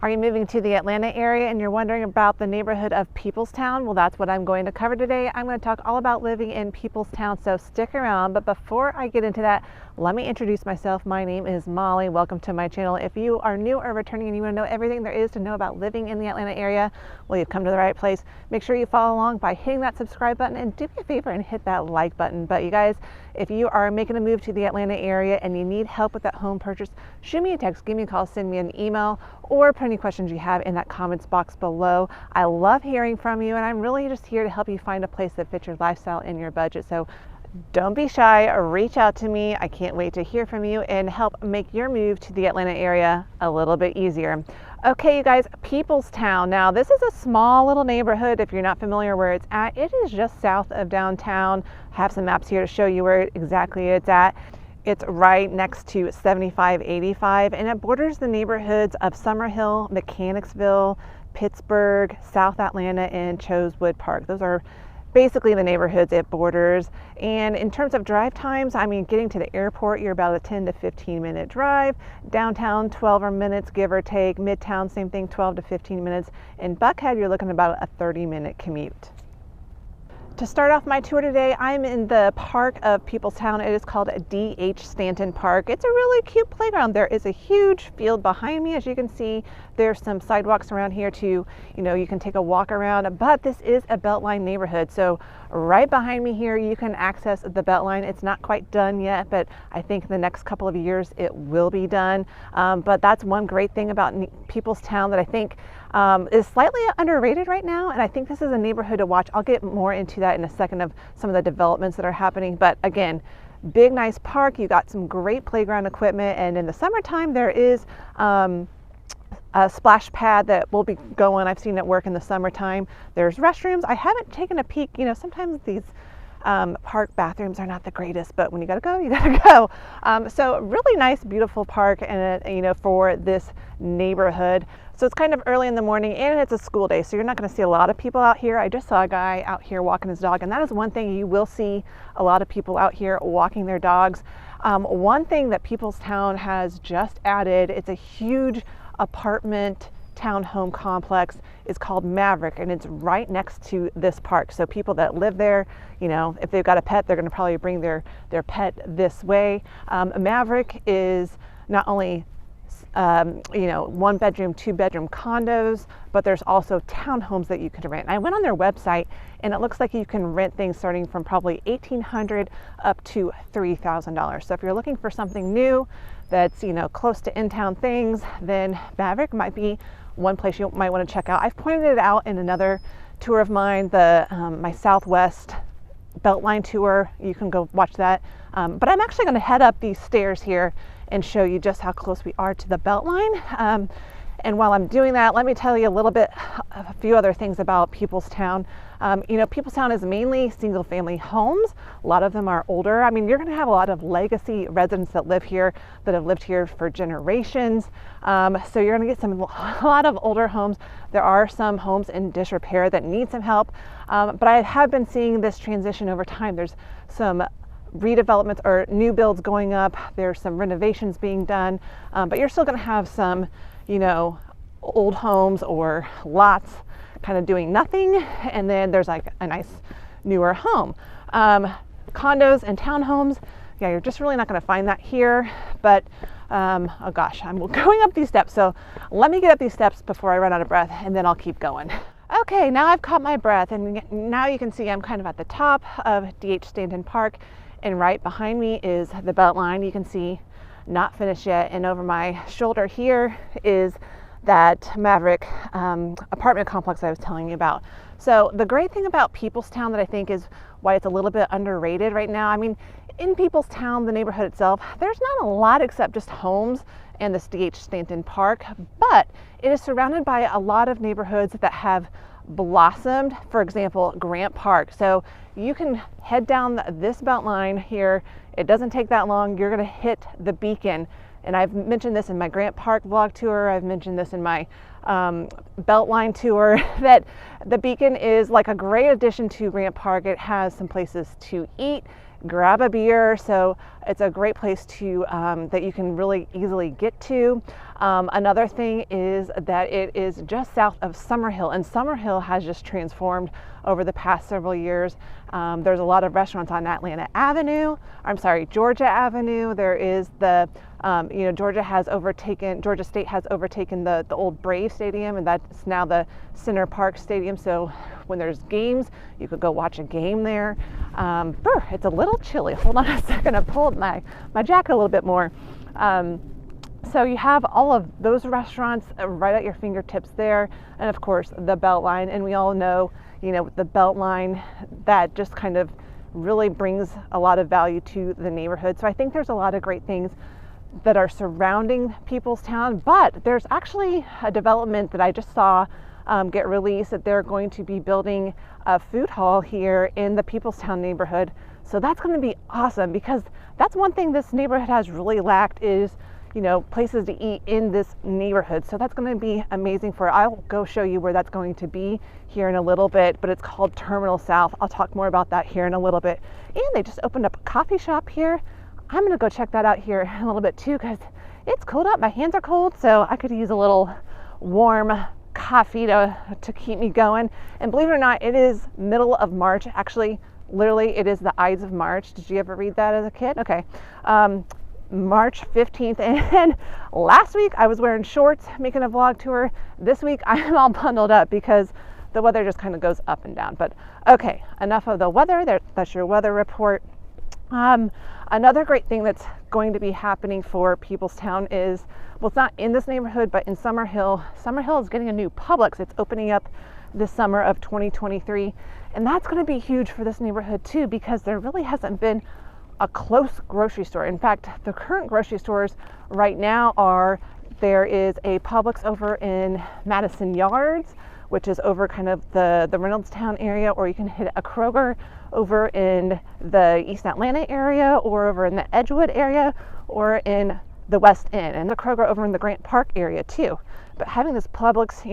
Are you moving to the Atlanta area and you're wondering about the neighborhood of Peoplestown? Well, that's what I'm going to cover today. I'm going to talk all about living in Peoplestown, so stick around. But before I get into that, let me introduce myself. My name is Molly. Welcome to my channel. If you are new or returning and you want to know everything there is to know about living in the Atlanta area, well, you've come to the right place. Make sure you follow along by hitting that subscribe button, and do me a favor and hit that like button. But you guys, if you are making a move to the Atlanta area and you need help with that home purchase, shoot me a text, give me a call, send me an email, or put any questions you have in that comments box below. I love hearing from you, and I'm really just here to help you find a place that fits your lifestyle and your budget. So don't be shy, reach out to me. I can't wait to hear from you and help make your move to the Atlanta area a little bit easier. Okay, you guys, Peoplestown. Now, this is a small little neighborhood. If you're not familiar where it's at, it is just south of downtown. I have some maps here to show you where exactly it's at. It's right next to 7585, and it borders the neighborhoods of Summerhill, Mechanicsville, Pittsburgh, South Atlanta, and Chosewood Park. Those are basically the neighborhoods it borders. And in terms of drive times, I mean, getting to the airport, you're about a 10 to 15 minute drive. Downtown, 12 minutes, give or take. Midtown, same thing, 12 to 15 minutes. In Buckhead, you're looking at about a 30-minute commute. To start off my tour today, I'm in the park of Peoplestown. It is called D.H. Stanton Park. It's a really cute playground. There is a huge field behind me. As you can see, there's some sidewalks around here too. You can take a walk around, but this is a Beltline neighborhood. So right behind me here, you can access the Beltline. It's not quite done yet, but I think the next couple of years it will be done. But that's one great thing about Peoplestown that I think is slightly underrated right now, and I think this is a neighborhood to watch. I'll get more into that in a second of some of the developments that are happening, but again, big nice park. You got some great playground equipment, and in the summertime there is a splash pad that will be going. I've seen it work in the summertime. There's restrooms. I haven't taken a peek. Sometimes these park bathrooms are not the greatest, but when you gotta go, you gotta go. So really nice, beautiful park, and for this neighborhood. So it's kind of early in the morning, and it's a school day, so you're not going to see a lot of people out here. I just saw a guy out here walking his dog, and that is one thing you will see a lot of people out here walking their dogs. One thing that Peoplestown has just added, it's a huge apartment townhome complex. It's called Maverick, and it's right next to this park. So people that live there, if they've got a pet, they're going to probably bring their pet this way. Maverick is not only 1 bedroom, 2 bedroom condos, but there's also townhomes that you can rent. I went on their website, and it looks like you can rent things starting from probably $1,800 up to $3,000. So if you're looking for something new that's close to in-town things, then Maverick might be one place you might want to check out. I've pointed it out in another tour of mine, my Southwest Beltline tour. You can go watch that. But I'm actually going to head up these stairs here and show you just how close we are to the Beltline. And while I'm doing that, let me tell you a few other things about Peoplestown. Peoplestown is mainly single family homes. A lot of them are older. I mean, you're going to have a lot of legacy residents that live here, that have lived here for generations. So you're going to get a lot of older homes. There are some homes in disrepair that need some help. But I have been seeing this transition over time. There's some redevelopments or new builds going up. There's some renovations being done, but you're still going to have some, old homes or lots kind of doing nothing. And then there's like a nice newer home. Condos and townhomes, yeah, you're just really not going to find that here. But oh gosh, I'm going up these steps. So let me get up these steps before I run out of breath, and then I'll keep going. Okay, now I've caught my breath, and now you can see I'm kind of at the top of D.H. Stanton Park. And right behind me is the Beltline. You can see not finished yet. And over my shoulder here is that Maverick apartment complex I was telling you about. So the great thing about Peoplestown that I think is why it's a little bit underrated right now, I mean, in Peoplestown, the neighborhood itself, there's not a lot except just homes and this D.H. Stanton Park, but it is surrounded by a lot of neighborhoods that have blossomed. For example, Grant Park. So you can head down this Beltline here. It doesn't take that long. You're going to hit the Beacon, and I've mentioned this in my Grant Park vlog tour. I've mentioned this in my Beltline tour, that the Beacon is like a great addition to Grant Park. It has some places to eat. grab a beer. So it's a great place to that you can really easily get to. Another thing is that it is just south of Summerhill, and Summerhill has just transformed over the past several years. There's a lot of restaurants on Georgia Avenue. There is the, Georgia State has overtaken the old Brave Stadium, and that's now the Center Park Stadium. So when there's games, you could go watch a game there. It's a little chilly. Hold on a second, I pulled my jacket a little bit more. So you have all of those restaurants right at your fingertips there, and of course the Beltline. And we all know, the Beltline, that just kind of really brings a lot of value to the neighborhood. So I think there's a lot of great things that are surrounding Peoplestown, but there's actually a development that I just saw get released, that they're going to be building a food hall here in the Peoplestown neighborhood. So that's going to be awesome, because that's one thing this neighborhood has really lacked is places to eat in this neighborhood. So that's going to be amazing. I'll go show you where that's going to be here in a little bit, but it's called Terminal South. I'll talk more about that here in a little bit. And they just opened up a coffee shop here. I'm going to go check that out here in a little bit too, because it's cold out. My hands are cold, so I could use a little warm coffee to keep me going. And believe it or not, it is middle of March. Actually, literally, it is the Ides of March. Did you ever read that as a kid? Okay. March 15th, and last week I was wearing shorts making a vlog tour. This week I'm all bundled up because the weather just kind of goes up and down. But okay, enough of the weather. That's your weather report. Another great thing that's going to be happening for Peoplestown is, well, it's not in this neighborhood, but in Summerhill. Summerhill is getting a new Publix. It's opening up this summer of 2023, and that's going to be huge for this neighborhood too, because there really hasn't been a close grocery store. In fact, the current grocery stores right now there is a Publix over in Madison Yards, which is over kind of the Reynoldstown area, or you can hit a Kroger over in the East Atlanta area, or over in the Edgewood area, or in the West End, and the Kroger over in the Grant Park area too. But having this Publix,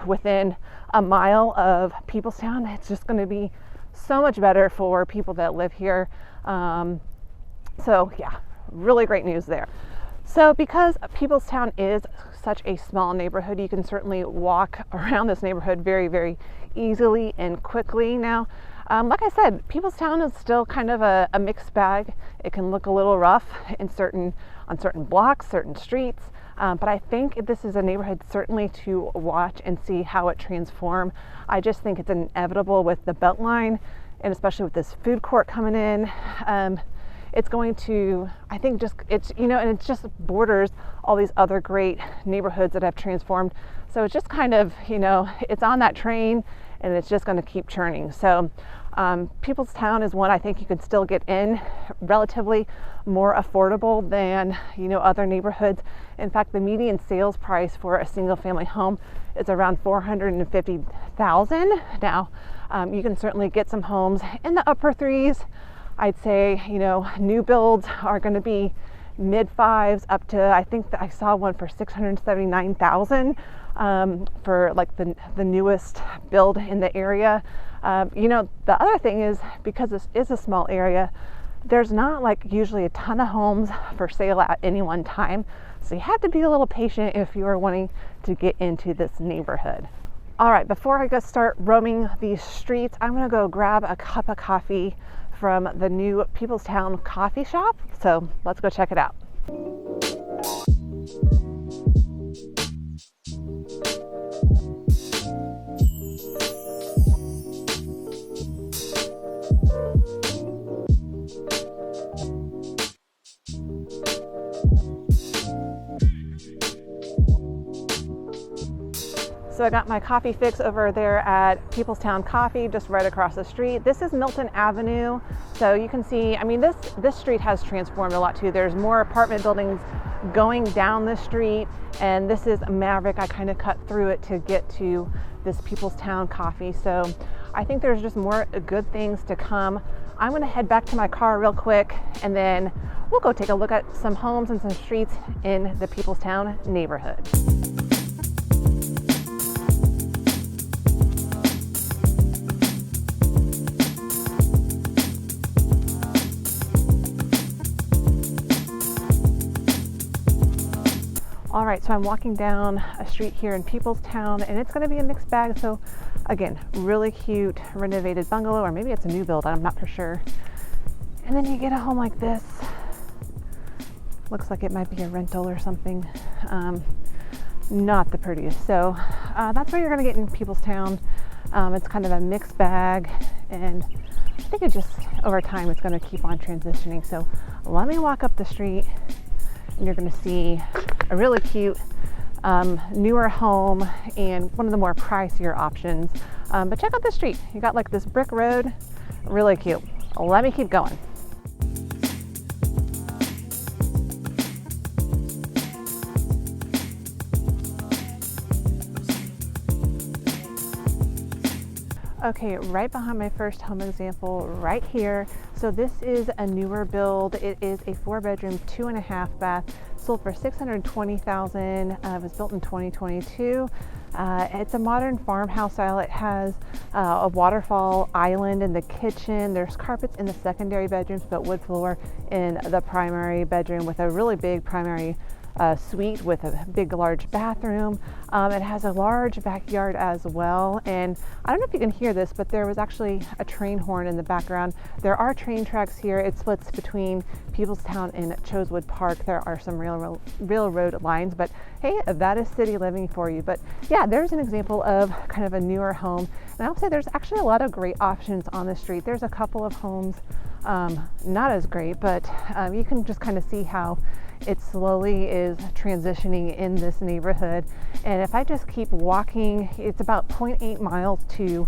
within a mile of Peoplestown, it's just going to be so much better for people that live here. So yeah, really great news there. So because Peoplestown is such a small neighborhood, you can certainly walk around this neighborhood very, very easily and quickly. Now, like I said, Peoplestown is still kind of a mixed bag. It can look a little rough on certain blocks, certain streets. But I think this is a neighborhood certainly to watch and see how it transforms. I just think it's inevitable with the Beltline, and especially with this food court coming in. It's going to, I think, and it just borders all these other great neighborhoods that have transformed. So it's just kind of, it's on that train, and it's just going to keep churning. So Peoplestown is one I think you can still get in relatively more affordable than other neighborhoods. In fact, the median sales price for a single family home is around $450,000. Now, you can certainly get some homes in the upper threes. I'd say, new builds are going to be mid fives up to, I think that I saw one for $679,000 for like the newest build in the area. The other thing is, because this is a small area, there's not like usually a ton of homes for sale at any one time. So you have to be a little patient if you are wanting to get into this neighborhood. All right, before I go start roaming these streets, I'm gonna go grab a cup of coffee from the new Peoplestown Coffee shop. So let's go check it out. So I got my coffee fix over there at Peoplestown Coffee, just right across the street. This is Milton Avenue. So you can see, this street has transformed a lot too. There's more apartment buildings going down the street, and this is Maverick. I kind of cut through it to get to this Peoplestown Coffee. So I think there's just more good things to come. I'm gonna head back to my car real quick, and then we'll go take a look at some homes and some streets in the Peoplestown neighborhood. So I'm walking down a street here in Peoplestown, and it's going to be a mixed bag. So again, really cute renovated bungalow, or maybe it's a new build, I'm not for sure. And then you get a home like this. Looks like it might be a rental or something. Not the prettiest. So that's what you're going to get in Peoplestown. It's kind of a mixed bag, and I think it just over time it's going to keep on transitioning. So let me walk up the street, and you're going to see a really cute newer home and one of the more pricier options. But check out the street. You got like this brick road, really cute. Let me keep going. Okay, right behind my first home example right here. So this is a newer build. It is a 4-bedroom, 2.5 bath, sold for $620,000. It was built in 2022. It's a modern farmhouse style. It has a waterfall island in the kitchen. There's carpets in the secondary bedrooms, but wood floor in the primary bedroom with a really big primary suite with a big large bathroom. It has a large backyard as well, and I don't know if you can hear this, but there was actually a train horn in the background. There are train tracks here. It splits between Peoplestown and Chosewood Park. There are some railroad lines, but hey, that is city living for you. But yeah, there's an example of kind of a newer home, and I'll say there's actually a lot of great options on the street. There's a couple of homes not as great, but you can just kind of see how it slowly is transitioning in this neighborhood. And if I just keep walking, it's about 0.8 miles to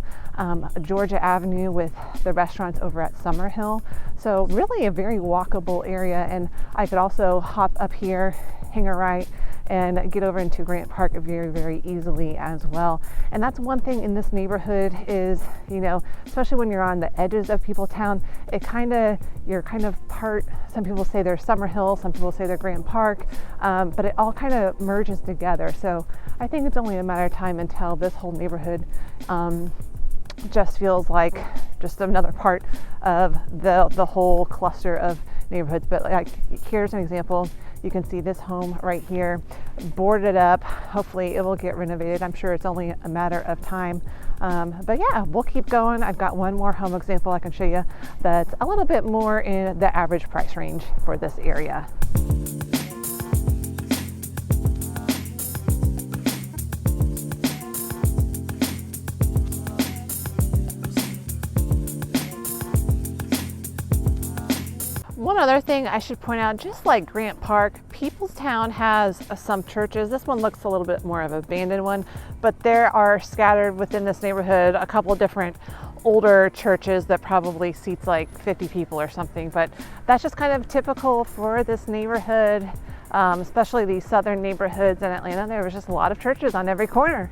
Georgia Avenue with the restaurants over at Summerhill. So really a very walkable area. And I could also hop up here, hang a right, and get over into Grant Park very, very easily as well. And that's one thing in this neighborhood is, you know, especially when you're on the edges of Peoplestown, you're kind of part, some people say they're Summerhill, some people say they're Grant Park, but it all kind of merges together. So I think it's only a matter of time until this whole neighborhood just feels like just another part of the whole cluster of neighborhoods. But like, here's an example. You can see this home right here, boarded up. Hopefully it will get renovated. I'm sure it's only a matter of time. But yeah, we'll keep going. I've got one more home example I can show you that's a little bit more in the average price range for this area. One other thing I should point out, just like Grant Park, Peoplestown has some churches. This one looks a little bit more of an abandoned one, but there are scattered within this neighborhood a couple of different older churches that probably seats like 50 people or something. But that's just kind of typical for this neighborhood, especially these southern neighborhoods in Atlanta. There was just a lot of churches on every corner.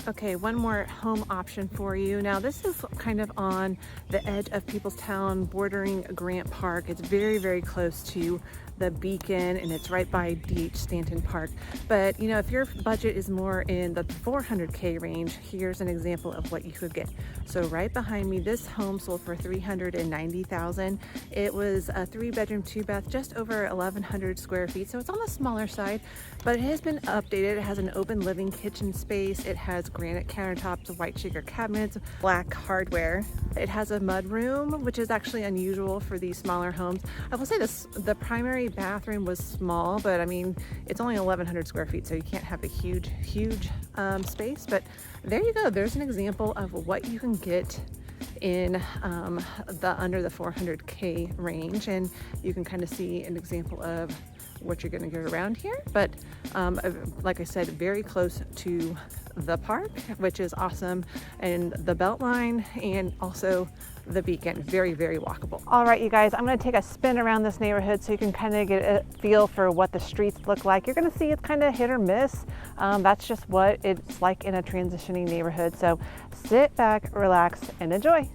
Okay, one more home option for you. Now this is kind of on the edge of Peoplestown, bordering Grant Park. It's very, very close to the Beacon, and it's right by D.H. Stanton Park. But you know, if your budget is more in the $400K range, here's an example of what you could get. So right behind me, this home sold for $390,000. It was a 3-bedroom, 2-bath, just over 1,100 square feet. So it's on the smaller side, but it has been updated. It has an open living kitchen space. It has granite countertops, white shaker cabinets, black hardware. It has a mud room, which is actually unusual for these smaller homes. I will say this, the primary bathroom was small, but I mean, it's only 1,100 square feet, so you can't have a huge space. But there you go. There's an example of what you can get in the under the 400K range, and you can kind of see an example of what you're going to get around here. But like I said, very close to the park, which is awesome, and the Beltline, and also the Beacon. Very, very walkable. All right, you guys, I'm going to take a spin around this neighborhood so you can kind of get a feel for what the streets look like. You're going to see it's kind of hit or miss. That's just what it's like in a transitioning neighborhood. So sit back, relax, and enjoy.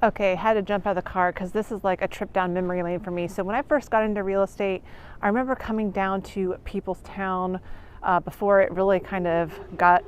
Okay, I had to jump out of the car because this is like a trip down memory lane for me. So when I first got into real estate, I remember coming down to Peoplestown before it really kind of got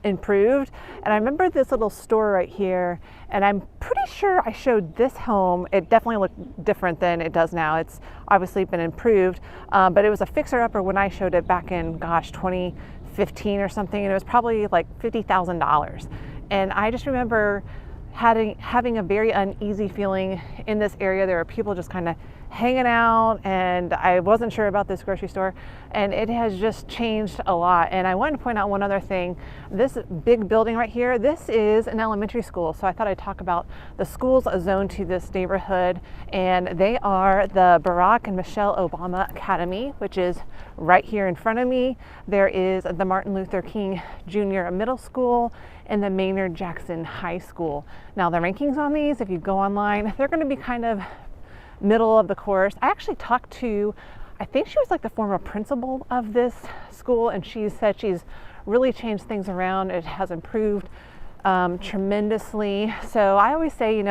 improved. And I remember this little store right here, and I'm pretty sure I showed this home. It definitely looked different than it does now. It's obviously been improved, but it was a fixer-upper when I showed it back in, gosh, 2015 or something, and it was probably like $50,000. And I just remember having a very uneasy feeling in this area. There were people just kind of hanging out, and I wasn't sure about this grocery store, and it has just changed a lot. And I wanted to point out one other thing. This big building right here, this is an elementary school, so I thought I'd talk about the schools zoned to this neighborhood, and they are the Barack and Michelle Obama Academy, which is right here in front of me. There is the Martin Luther King Jr. Middle School and the Maynard Jackson High School. Now the rankings on these, if you go online, they're going to be kind of middle of the course. I actually talked to, I think she was like the former principal of this school, and she said she's really changed things around. It has improved tremendously. So I always say,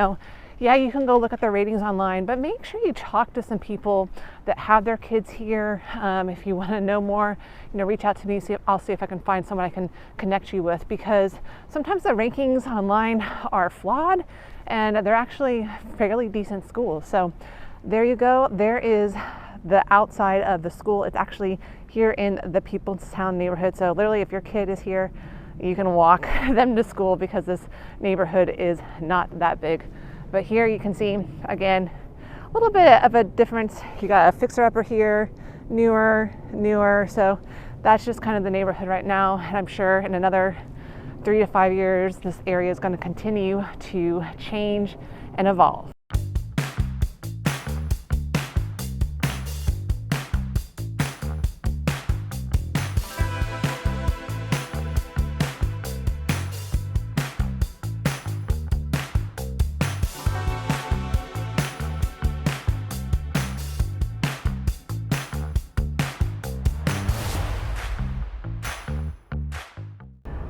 yeah, you can go look at the ratings online, but make sure you talk to some people that have their kids here. If you want to know more, reach out to me. I'll see if I can find someone I can connect you with, because sometimes the rankings online are flawed and they're actually fairly decent schools. So there you go. There is the outside of the school. It's actually here in the Peoplestown neighborhood. So literally, if your kid is here, you can walk them to school because this neighborhood is not that big. But here you can see, again, a little bit of a difference. You got a fixer-upper here, newer. So that's just kind of the neighborhood right now. And I'm sure in another 3 to 5 years, this area is going to continue to change and evolve.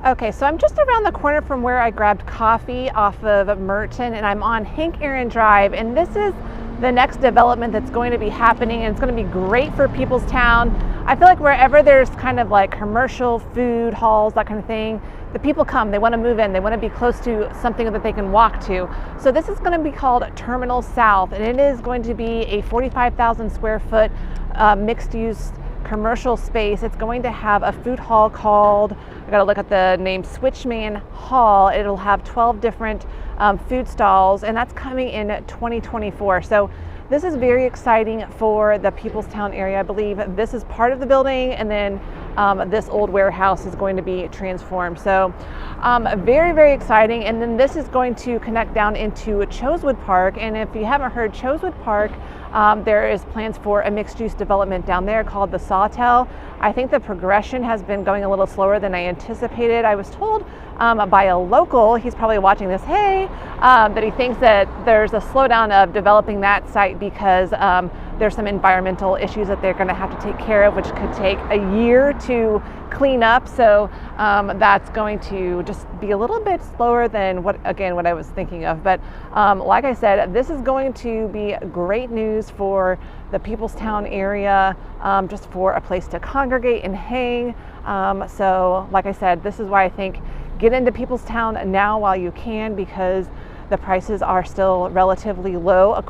Okay, so I'm just around the corner from where I grabbed coffee off of Merton, and I'm on Hank Aaron Drive, and this is the next development that's going to be happening, and it's going to be great for Peoplestown. I feel like wherever there's kind of like commercial food halls, that kind of thing, the people come, they want to move in, they want to be close to something that they can walk to. So this is going to be called Terminal South, and it is going to be a 45,000 square foot mixed use commercial space. It's going to have a food hall called, I gotta look at the name, Switchman Hall. It'll have 12 different food stalls, and that's coming in 2024. So this is very exciting for the Peoplestown area. I believe this is part of the building, and then this old warehouse is going to be transformed. So very, very exciting. And then this is going to connect down into Chosewood Park. And if you haven't heard, Chosewood Park, there is plans for a mixed-use development down there called the Sawtell. I think the progression has been going a little slower than I anticipated. I was told by a local, he's probably watching this, hey, that he thinks that there's a slowdown of developing that site because there's some environmental issues that they're going to have to take care of, which could take a year to clean up. So that's going to just be a little bit slower than what I was thinking of. But like I said, this is going to be great news for the Peoplestown area, just for a place to congregate and hang. So like I said, this is why I think get into Peoplestown now while you can, because the prices are still relatively low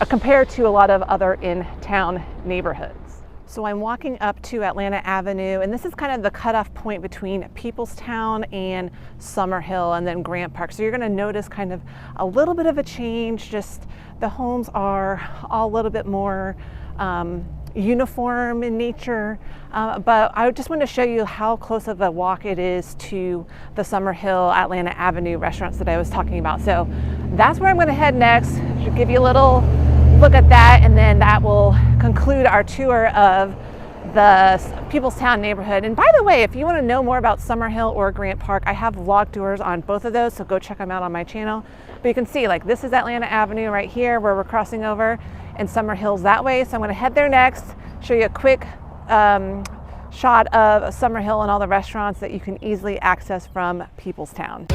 compared to a lot of other in-town neighborhoods. So I'm walking up to Atlanta Avenue, and this is kind of the cutoff point between Peoplestown and Summerhill and then Grant Park. So you're going to notice kind of a little bit of a change. Just the homes are all a little bit more uniform in nature, but I just want to show you how close of a walk it is to the Summerhill Atlanta Avenue restaurants that I was talking about. So that's where I'm going to head next. Should give you a little look at that, and then that will conclude our tour of the Peoplestown neighborhood. And by the way, if you want to know more about Summerhill or Grant Park, I have vlog tours on both of those, so go check them out on my channel. But you can see, like, this is Atlanta Avenue right here where we're crossing over, and Summerhill's that way. So I'm going to head there next, show you a quick shot of Summerhill and all the restaurants that you can easily access from Peoplestown.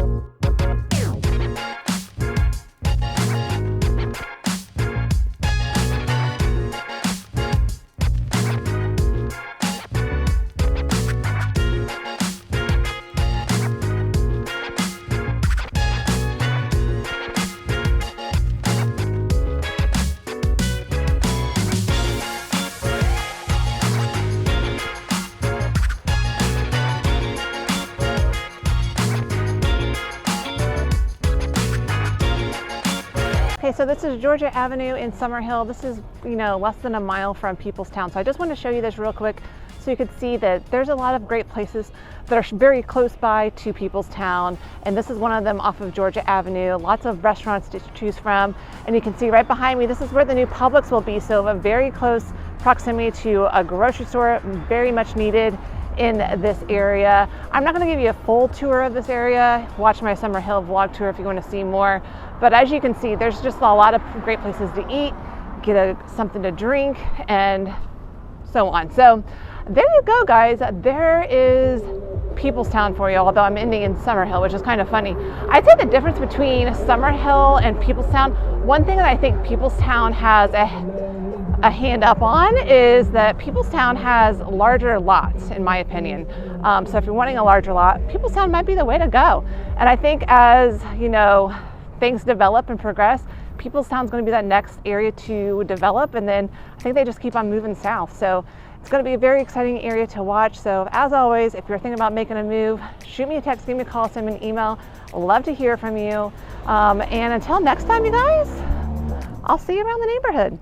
Okay, so this is Georgia Avenue in Summerhill. This is, less than a mile from Peoplestown. So I just want to show you this real quick so you can see that there's a lot of great places that are very close by to Peoplestown. And this is one of them off of Georgia Avenue. Lots of restaurants to choose from. And you can see right behind me, this is where the new Publix will be. So a very close proximity to a grocery store, very much needed in this area. I'm not going to give you a full tour of this area. Watch my Summerhill vlog tour if you want to see more. But as you can see, there's just a lot of great places to eat, get something to drink, and so on. So there you go, guys. There is Peoplestown for you, although I'm ending in Summerhill, which is kind of funny. I'd say the difference between Summerhill and Peoplestown, one thing that I think Peoplestown has a hand up on is that Peoplestown has larger lots, in my opinion. So if you're wanting a larger lot, Peoplestown might be the way to go. And I think as, things develop and progress, Peoplestown's going to be that next area to develop, and then I think they just keep on moving south. So it's going to be a very exciting area to watch. So as always, if you're thinking about making a move, shoot me a text, give me a call, send me an email. Love to hear from you. And until next time, you guys, I'll see you around the neighborhood.